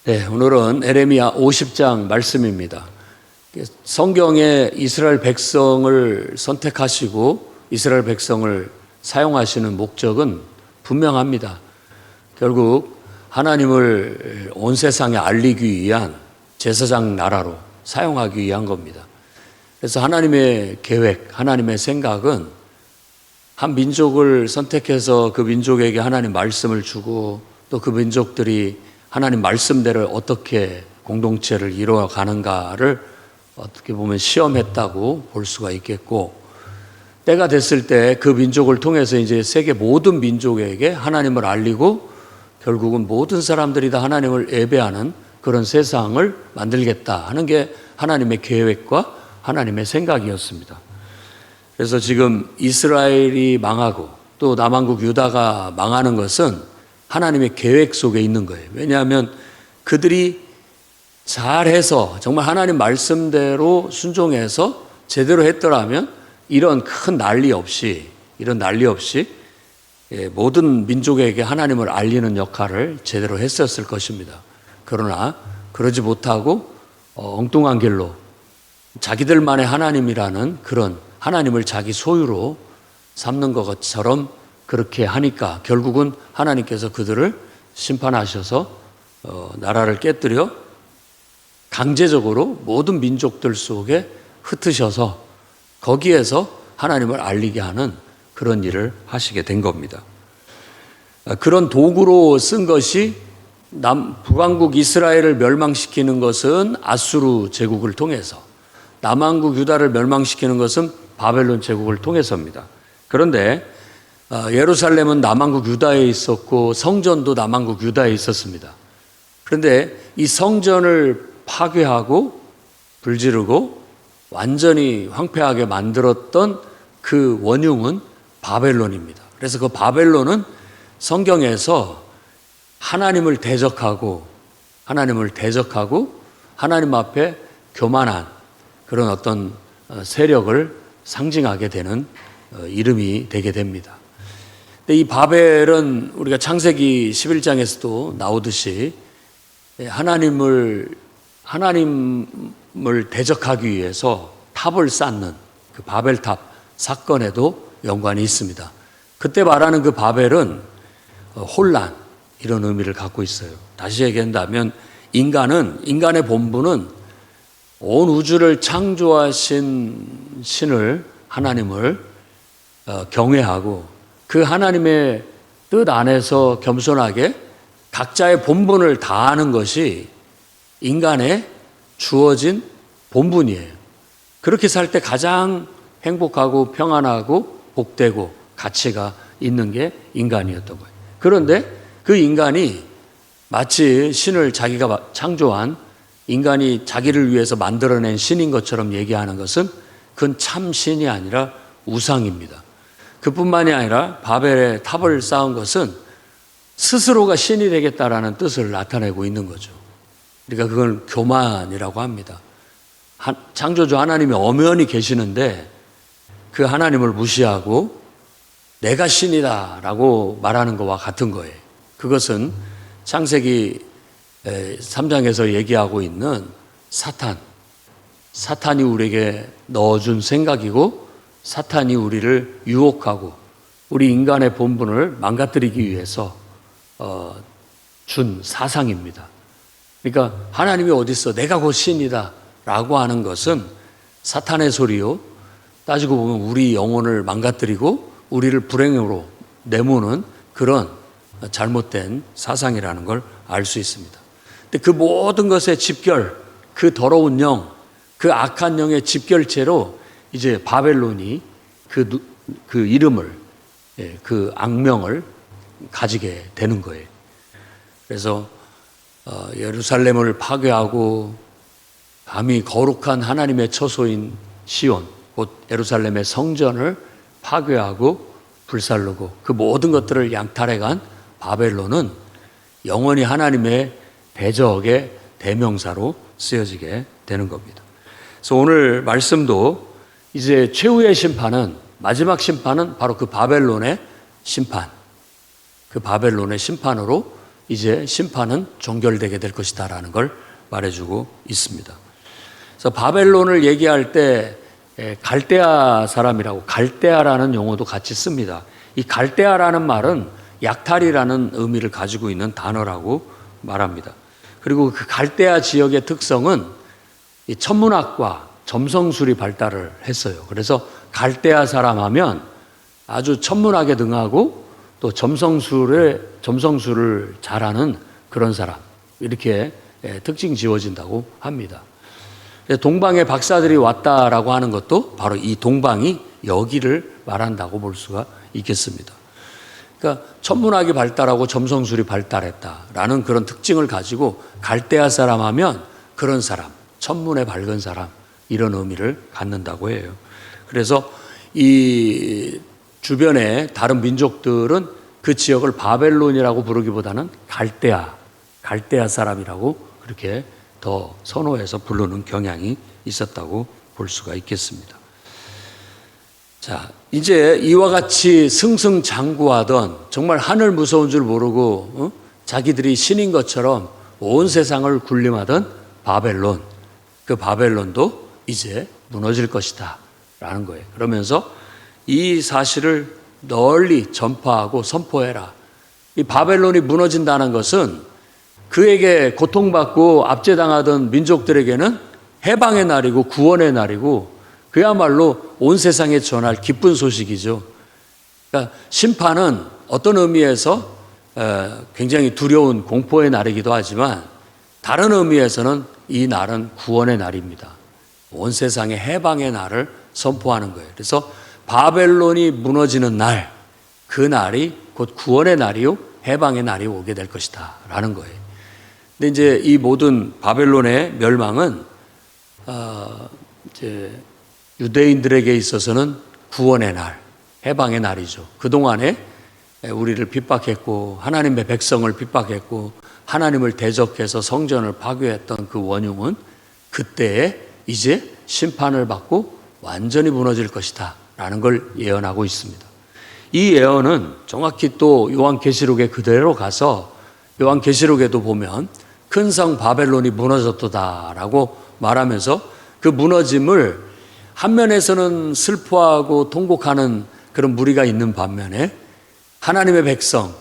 네, 오늘은 에레미야 50장 말씀입니다. 성경에 이스라엘 백성을 선택하시고 이스라엘 백성을 사용하시는 목적은 분명합니다. 결국 하나님을 온 세상에 알리기 위한 제사장 나라로 사용하기 위한 겁니다. 그래서 하나님의 계획, 하나님의 생각은 한 민족을 선택해서 그 민족에게 하나님 말씀을 주고 또 그 민족들이 하나님 말씀대로 어떻게 공동체를 이루어가는가를 어떻게 보면 시험했다고 볼 수가 있겠고, 때가 됐을 때 그 민족을 통해서 이제 세계 모든 민족에게 하나님을 알리고 결국은 모든 사람들이 다 하나님을 예배하는 그런 세상을 만들겠다 하는 게 하나님의 계획과 하나님의 생각이었습니다. 그래서 지금 이스라엘이 망하고 또 남한국 유다가 망하는 것은 하나님의 계획 속에 있는 거예요. 왜냐하면 그들이 잘해서 정말 하나님 말씀대로 순종해서 제대로 했더라면 이런 큰 난리 없이 모든 민족에게 하나님을 알리는 역할을 제대로 했었을 것입니다. 그러나 그러지 못하고 엉뚱한 길로 자기들만의 하나님이라는 그런 하나님을 자기 소유로 삼는 것처럼 그렇게 하니까 결국은 하나님께서 그들을 심판하셔서 나라를 깨뜨려 강제적으로 모든 민족들 속에 흩으셔서 거기에서 하나님을 알리게 하는 그런 일을 하시게 된 겁니다. 그런 도구로 쓴 것이 북왕국 이스라엘을 멸망시키는 것은 아수르 제국을 통해서, 남왕국 유다를 멸망시키는 것은 바벨론 제국을 통해서입니다. 그런데 예루살렘은 남왕국 유다에 있었고 성전도 남왕국 유다에 있었습니다. 그런데 이 성전을 파괴하고 불지르고 완전히 황폐하게 만들었던 그 원흉은 바벨론입니다. 그래서 그 바벨론은 성경에서 하나님을 대적하고 하나님 앞에 교만한 그런 어떤 세력을 상징하게 되는 이름이 되게 됩니다. 근데 이 바벨은 우리가 창세기 11장에서도 나오듯이 하나님을 대적하기 위해서 탑을 쌓는 그 바벨탑 사건에도 연관이 있습니다. 그때 말하는 그 바벨은 혼란, 이런 의미를 갖고 있어요. 다시 얘기한다면 인간의 본분은 온 우주를 창조하신 신을, 하나님을 경외하고 그 하나님의 뜻 안에서 겸손하게 각자의 본분을 다하는 것이 인간의 주어진 본분이에요. 그렇게 살 때 가장 행복하고 평안하고 복되고 가치가 있는 게 인간이었던 거예요. 그런데 그 인간이 마치 신을 자기가 창조한 인간이 자기를 위해서 만들어낸 신인 것처럼 얘기하는 것은 그건 참 신이 아니라 우상입니다. 그뿐만이 아니라 바벨의 탑을 쌓은 것은 스스로가 신이 되겠다라는 뜻을 나타내고 있는 거죠. 그러니까 그걸 교만이라고 합니다. 창조주 하나님이 엄연히 계시는데 그 하나님을 무시하고 내가 신이다라고 말하는 것과 같은 거예요. 그것은 창세기 3장에서 얘기하고 있는 사탄이 우리에게 넣어준 생각이고 사탄이 우리를 유혹하고 우리 인간의 본분을 망가뜨리기 위해서 준 사상입니다. 그러니까 하나님이 어디 있어? 내가 곧 신이다 라고 하는 것은 사탄의 소리요. 따지고 보면 우리 영혼을 망가뜨리고 우리를 불행으로 내모는 그런 잘못된 사상이라는 걸 알 수 있습니다. 근데 그 모든 것의 집결, 그 더러운 영, 그 악한 영의 집결체로 이제 바벨론이 그 이름을, 그 악명을 가지게 되는 거예요. 그래서 예루살렘을 파괴하고 감히 거룩한 하나님의 처소인 시온, 곧 예루살렘의 성전을 파괴하고 불살르고 그 모든 것들을 양탈해간 바벨론은 영원히 하나님의 대적의 대명사로 쓰여지게 되는 겁니다. 그래서 오늘 말씀도 이제 최후의 심판은, 마지막 심판은 바로 그 바벨론의 심판으로 이제 심판은 종결되게 될 것이다라는 걸 말해주고 있습니다. 그래서 바벨론을 얘기할 때 갈대아 사람이라고, 갈대아라는 용어도 같이 씁니다. 이 갈대아라는 말은 약탈이라는 의미를 가지고 있는 단어라고 말합니다. 그리고 그 갈대아 지역의 특성은 이 천문학과 점성술이 발달을 했어요. 그래서 갈대아 사람 하면 아주 천문학에 능하고 또 점성술을 잘하는 그런 사람, 이렇게 특징 지어진다고 합니다. 동방의 박사들이 왔다라고 하는 것도 바로 이 동방이 여기를 말한다고 볼 수가 있겠습니다. 그러니까 천문학이 발달하고 점성술이 발달했다라는 그런 특징을 가지고 갈대아 사람 하면 그런 사람, 천문에 밝은 사람, 이런 의미를 갖는다고 해요. 그래서 이 주변의 다른 민족들은 그 지역을 바벨론이라고 부르기보다는 갈대아 사람이라고 그렇게 더 선호해서 부르는 경향이 있었다고 볼 수가 있겠습니다. 자, 이제 이와 같이 승승장구하던, 정말 하늘 무서운 줄 모르고 자기들이 신인 것처럼 온 세상을 군림하던 바벨론, 그 바벨론도 이제 무너질 것이다 라는 거예요. 그러면서 이 사실을 널리 전파하고 선포해라. 이 바벨론이 무너진다는 것은 그에게 고통받고 압제당하던 민족들에게는 해방의 날이고 구원의 날이고 그야말로 온 세상에 전할 기쁜 소식이죠. 그러니까 심판은 어떤 의미에서 굉장히 두려운 공포의 날이기도 하지만 다른 의미에서는 이 날은 구원의 날입니다. 온 세상의 해방의 날을 선포하는 거예요. 그래서 바벨론이 무너지는 날, 그 날이 곧 구원의 날이요 해방의 날이 오게 될 것이다 라는 거예요. 근데 이제 이 모든 바벨론의 멸망은 이제 유대인들에게 있어서는 구원의 날, 해방의 날이죠. 그동안에 우리를 핍박했고 하나님의 백성을 핍박했고 하나님을 대적해서 성전을 파괴했던 그 원흉은 그때에 이제 심판을 받고 완전히 무너질 것이다 라는 걸 예언하고 있습니다. 이 예언은 정확히 또 요한계시록에 그대로 가서 요한계시록에도 보면 큰 성 바벨론이 무너졌도다라고 말하면서 그 무너짐을 한 면에서는 슬퍼하고 통곡하는 그런 무리가 있는 반면에 하나님의 백성,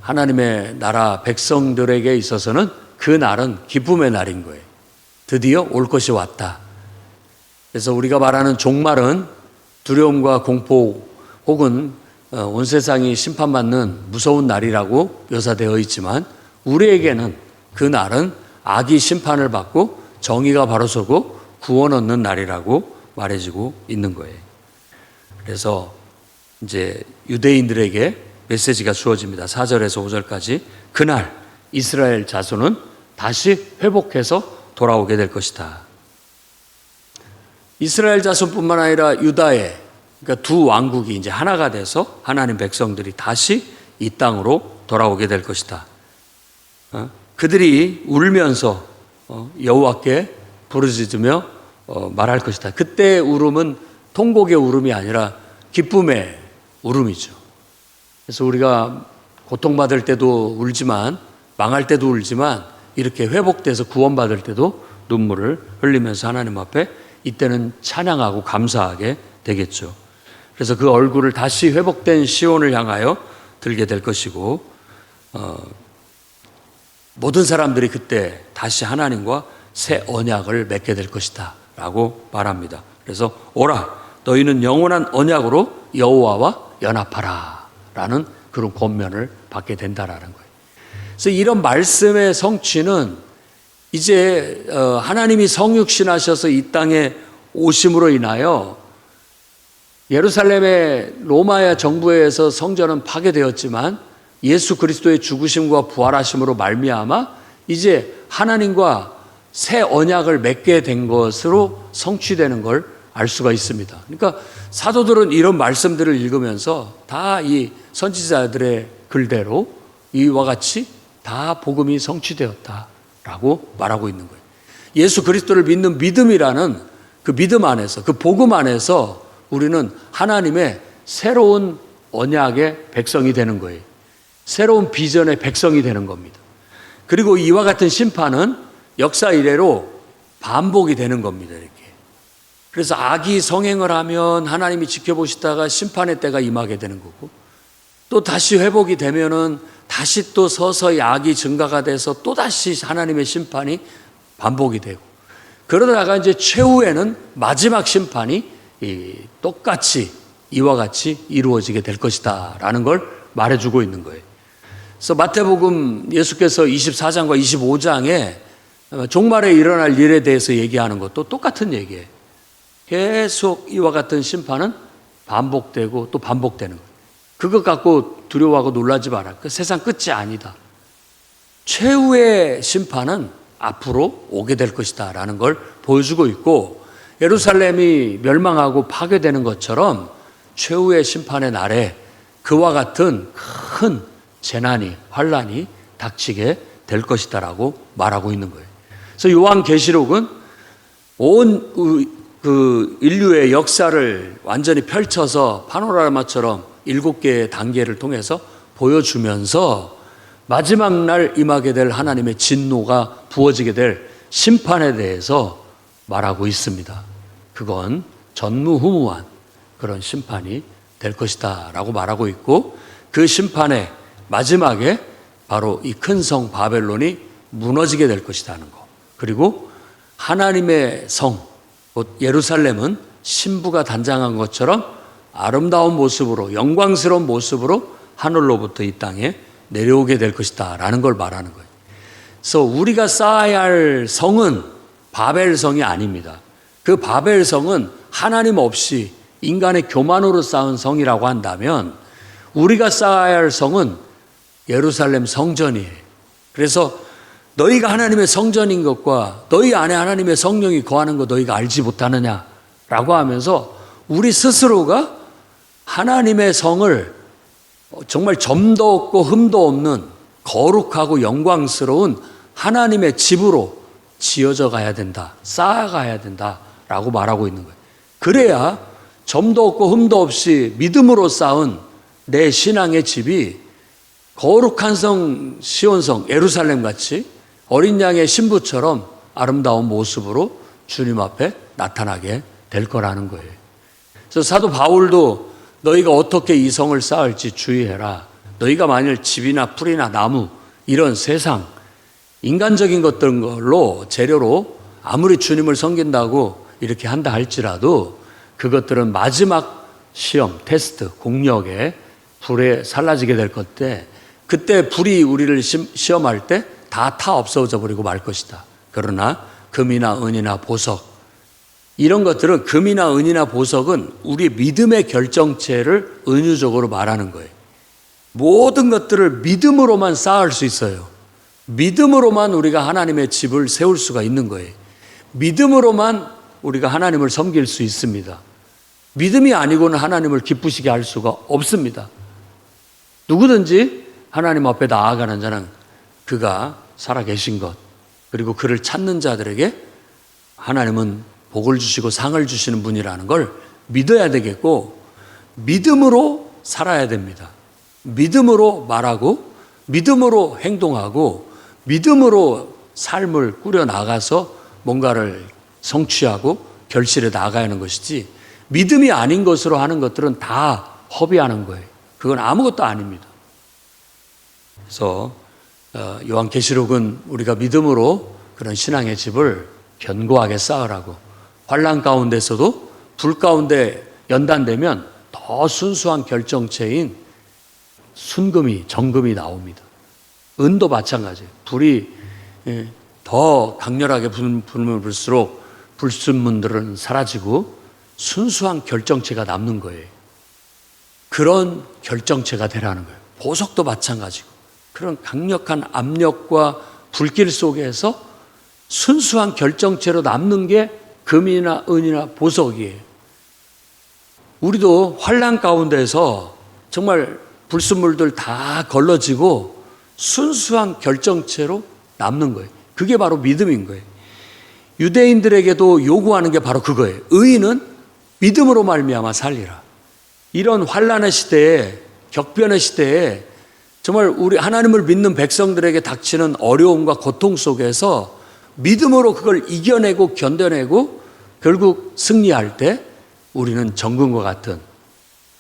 하나님의 나라 백성들에게 있어서는 그 날은 기쁨의 날인 거예요. 드디어 올 것이 왔다. 그래서 우리가 말하는 종말은 두려움과 공포 혹은 온 세상이 심판받는 무서운 날이라고 묘사되어 있지만 우리에게는 그 날은 악이 심판을 받고 정의가 바로 서고 구원 얻는 날이라고 말해지고 있는 거예요. 그래서 이제 유대인들에게 메시지가 주어집니다. 4절에서 5절까지. 그날 이스라엘 자손은 다시 회복해서 돌아오게 될 것이다. 이스라엘 자손뿐만 아니라 유다의, 그러니까 두 왕국이 이제 하나가 돼서 하나님 백성들이 다시 이 땅으로 돌아오게 될 것이다. 그들이 울면서 여호와께 부르짖으며 말할 것이다. 그때의 울음은 통곡의 울음이 아니라 기쁨의 울음이죠. 그래서 우리가 고통받을 때도 울지만, 망할 때도 울지만, 이렇게 회복돼서 구원받을 때도 눈물을 흘리면서 하나님 앞에 이때는 찬양하고 감사하게 되겠죠. 그래서 그 얼굴을 다시 회복된 시온을 향하여 들게 될 것이고 모든 사람들이 그때 다시 하나님과 새 언약을 맺게 될 것이다 라고 말합니다. 그래서 오라 너희는 영원한 언약으로 여호와와 연합하라 라는 그런 권면을 받게 된다라는 거예요. 그래서 이런 말씀의 성취는 이제 하나님이 성육신하셔서 이 땅에 오심으로 인하여 예루살렘의 로마의 정부에 의해서 성전은 파괴되었지만 예수 그리스도의 죽으심과 부활하심으로 말미암아 이제 하나님과 새 언약을 맺게 된 것으로 성취되는 걸 알 수가 있습니다. 그러니까 사도들은 이런 말씀들을 읽으면서 다 이 선지자들의 글대로 이와 같이 다 복음이 성취되었다라고 말하고 있는 거예요. 예수 그리스도를 믿는 믿음이라는 그 믿음 안에서, 그 복음 안에서 우리는 하나님의 새로운 언약의 백성이 되는 거예요. 새로운 비전의 백성이 되는 겁니다. 그리고 이와 같은 심판은 역사 이래로 반복이 되는 겁니다. 이렇게. 그래서 악이 성행을 하면 하나님이 지켜보시다가 심판의 때가 임하게 되는 거고, 또 다시 회복이 되면은 다시 또 서서히 악이 증가가 돼서 또 다시 하나님의 심판이 반복이 되고, 그러다가 이제 최후에는 마지막 심판이 똑같이 이와 같이 이루어지게 될 것이다 라는 걸 말해주고 있는 거예요. 그래서 마태복음 예수께서 24장과 25장에 종말에 일어날 일에 대해서 얘기하는 것도 똑같은 얘기예요. 계속 이와 같은 심판은 반복되고 또 반복되는 거예요. 그것 갖고 두려워하고 놀라지 마라. 그 세상 끝이 아니다. 최후의 심판은 앞으로 오게 될 것이다 라는 걸 보여주고 있고, 예루살렘이 멸망하고 파괴되는 것처럼 최후의 심판의 날에 그와 같은 큰 재난이, 환란이 닥치게 될 것이다 라고 말하고 있는 거예요. 그래서 요한계시록은 온 인류의 역사를 완전히 펼쳐서 파노라마처럼 7개의 단계를 통해서 보여주면서 마지막 날 임하게 될 하나님의 진노가 부어지게 될 심판에 대해서 말하고 있습니다. 그건 전무후무한 그런 심판이 될 것이다 라고 말하고 있고, 그 심판의 마지막에 바로 이 큰 성 바벨론이 무너지게 될 것이라는 거, 그리고 하나님의 성 곧 예루살렘은 신부가 단장한 것처럼 아름다운 모습으로, 영광스러운 모습으로 하늘로부터 이 땅에 내려오게 될 것이다 라는 걸 말하는 거예요. 그래서 우리가 쌓아야 할 성은 바벨성이 아닙니다. 그 바벨성은 하나님 없이 인간의 교만으로 쌓은 성이라고 한다면, 우리가 쌓아야 할 성은 예루살렘 성전이에요. 그래서 너희가 하나님의 성전인 것과 너희 안에 하나님의 성령이 거하는 것 너희가 알지 못하느냐라고 하면서 우리 스스로가 하나님의 성을 정말 점도 없고 흠도 없는 거룩하고 영광스러운 하나님의 집으로 지어져 가야 된다, 쌓아가야 된다라고 말하고 있는 거예요. 그래야 점도 없고 흠도 없이 믿음으로 쌓은 내 신앙의 집이 거룩한 성 시온성 예루살렘 같이 어린 양의 신부처럼 아름다운 모습으로 주님 앞에 나타나게 될 거라는 거예요. 그래서 사도 바울도 너희가 어떻게 이 성을 쌓을지 주의해라. 너희가 만일 집이나 풀이나 나무 이런 세상 인간적인 것들로 재료로 아무리 주님을 섬긴다고 이렇게 한다 할지라도 그것들은 마지막 시험, 테스트, 공력에 불에 살라지게 될 것 때, 그때 불이 우리를 시험할 때 다 타 없어져 버리고 말 것이다. 그러나 금이나 은이나 보석, 이런 것들은, 금이나 은이나 보석은 우리 믿음의 결정체를 은유적으로 말하는 거예요. 모든 것들을 믿음으로만 쌓을 수 있어요. 믿음으로만 우리가 하나님의 집을 세울 수가 있는 거예요. 믿음으로만 우리가 하나님을 섬길 수 있습니다. 믿음이 아니고는 하나님을 기쁘시게 할 수가 없습니다. 누구든지 하나님 앞에 나아가는 자는 그가 살아계신 것, 그리고 그를 찾는 자들에게 하나님은 복을 주시고 상을 주시는 분이라는 걸 믿어야 되겠고, 믿음으로 살아야 됩니다. 믿음으로 말하고, 믿음으로 행동하고, 믿음으로 삶을 꾸려나가서 뭔가를 성취하고 결실에 나가야 하는 것이지, 믿음이 아닌 것으로 하는 것들은 다 허비하는 거예요. 그건 아무것도 아닙니다. 그래서 요한계시록은 우리가 믿음으로 그런 신앙의 집을 견고하게 쌓으라고, 환난 가운데서도 불 가운데 연단되면 더 순수한 결정체인 순금이, 정금이 나옵니다. 은도 마찬가지예요. 불이 더 강렬하게 불면 불수록 불순물들은 사라지고 순수한 결정체가 남는 거예요. 그런 결정체가 되라는 거예요. 보석도 마찬가지고, 그런 강력한 압력과 불길 속에서 순수한 결정체로 남는 게 금이나 은이나 보석이에요. 우리도 환난 가운데서 정말 불순물들 다 걸러지고 순수한 결정체로 남는 거예요. 그게 바로 믿음인 거예요. 유대인들에게도 요구하는 게 바로 그거예요. 의인은 믿음으로 말미암아 살리라. 이런 환난의 시대에, 격변의 시대에 정말 우리 하나님을 믿는 백성들에게 닥치는 어려움과 고통 속에서 믿음으로 그걸 이겨내고 견뎌내고 결국 승리할 때 우리는 정금과 같은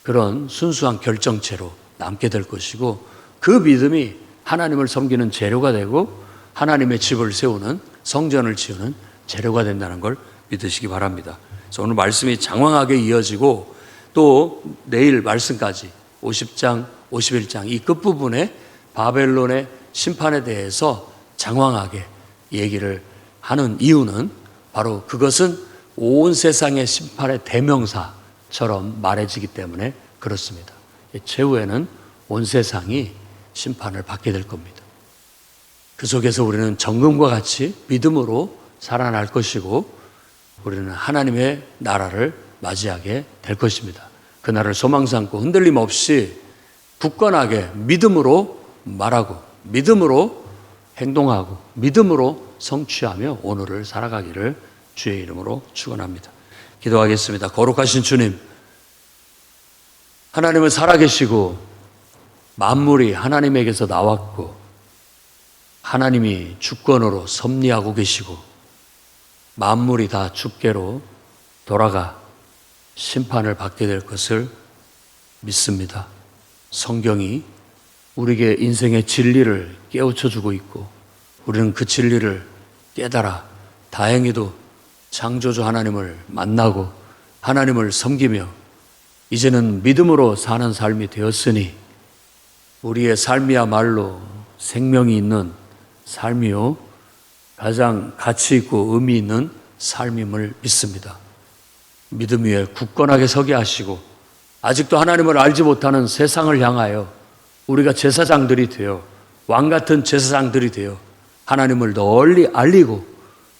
그런 순수한 결정체로 남게 될 것이고, 그 믿음이 하나님을 섬기는 재료가 되고 하나님의 집을 세우는, 성전을 지우는 재료가 된다는 걸 믿으시기 바랍니다. 그래서 오늘 말씀이 장황하게 이어지고 또 내일 말씀까지 50장, 51장 이 끝부분에 바벨론의 심판에 대해서 장황하게 얘기를 하는 이유는 바로 그것은 온 세상의 심판의 대명사처럼 말해지기 때문에 그렇습니다. 최후에는 온 세상이 심판을 받게 될 겁니다. 그 속에서 우리는 정금과 같이 믿음으로 살아날 것이고 우리는 하나님의 나라를 맞이하게 될 것입니다. 그 나라를 소망 삼고 흔들림 없이 굳건하게 믿음으로 말하고 믿음으로 행동하고 믿음으로 성취하며 오늘을 살아가기를 주의 이름으로 축원합니다. 기도하겠습니다. 거룩하신 주님, 하나님은 살아계시고 만물이 하나님에게서 나왔고 하나님이 주권으로 섭리하고 계시고 만물이 다 주께로 돌아가 심판을 받게 될 것을 믿습니다. 성경이 우리에게 인생의 진리를 깨우쳐 주고 있고 우리는 그 진리를 깨달아 다행히도 창조주 하나님을 만나고 하나님을 섬기며 이제는 믿음으로 사는 삶이 되었으니 우리의 삶이야말로 생명이 있는 삶이요 가장 가치 있고 의미 있는 삶임을 믿습니다. 믿음 위에 굳건하게 서게 하시고 아직도 하나님을 알지 못하는 세상을 향하여 우리가 제사장들이 되어 왕 같은 제사장들이 되어 하나님을 널리 알리고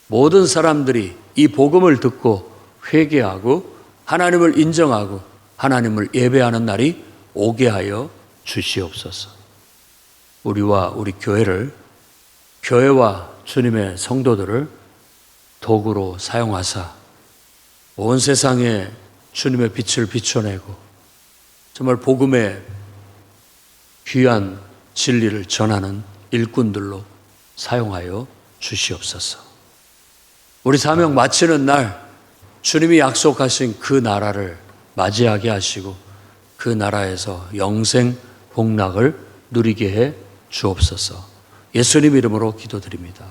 모든 사람들이 이 복음을 듣고 회개하고 하나님을 인정하고 하나님을 예배하는 날이 오게 하여 주시옵소서. 우리와 우리 교회와 주님의 성도들을 도구로 사용하사 온 세상에 주님의 빛을 비춰내고 정말 복음의 귀한 진리를 전하는 일꾼들로 사용하여 주시옵소서. 우리 사명 마치는 날 주님이 약속하신 그 나라를 맞이하게 하시고 그 나라에서 영생 복락을 누리게 해 주옵소서. 예수님 이름으로 기도드립니다.